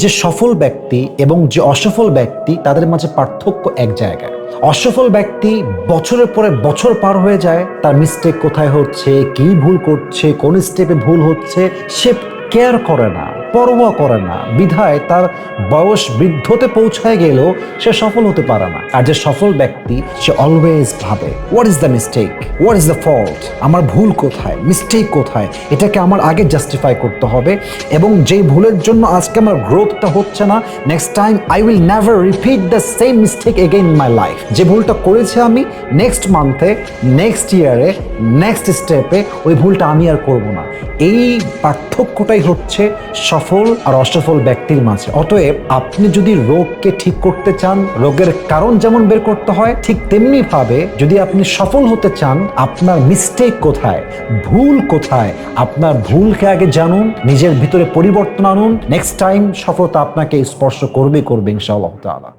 যে সফল ব্যক্তি এবং যে অসফল ব্যক্তি তাদের মাঝে পার্থক্য এক জায়গায়। অসফল ব্যক্তি বছরের পরে বছর পার হয়ে যায়, তার মিস্টেক কোথায় হচ্ছে, কি ভুল করছে, কোন স্টেপে ভুল হচ্ছে সে কেয়ার করে না, পরোয়া করে না, বিধায় তার বয়স বৃদ্ধতে পৌঁছায় গেলেও সে সফল হতে পারে না। আর যে সফল ব্যক্তি সে অলওয়েজ ভাবে what is the mistake, what is the fault, আমার ভুল কোথায়, মিস্টেক কোথায়, এটাকে আমার আগে জাস্টিফাই করতে হবে এবং যেই ভুলের জন্য আজকে আমার গ্রোথটা হচ্ছে না, next time I will never repeat the same mistake again in my life. যে ভুলটা করেছি আমি, নেক্সট মান্থে, নেক্সট ইয়ারে, নেক্সট স্টেপে ওই ভুলটা আমি আর করব না। এই পার্থক্যটাই হচ্ছে সফল আর অসফল ব্যক্তির মাঝে। অতএব আপনি যদি রোগকে ঠিক করতে চান, রোগের কারণ যেমন বের করতে হয়, ঠিক তেমনি ভাবে যদি আপনি সফল হতে চান, আপনার মিস্টেক কোথায়, ভুল কোথায়, আপনার ভুলকে আগে জানুন, নিজের ভিতরে পরিবর্তন আনুন। নেক্সট টাইম সফলতা আপনাকে স্পর্শ করবে ইনশাআল্লাহ তাআলা।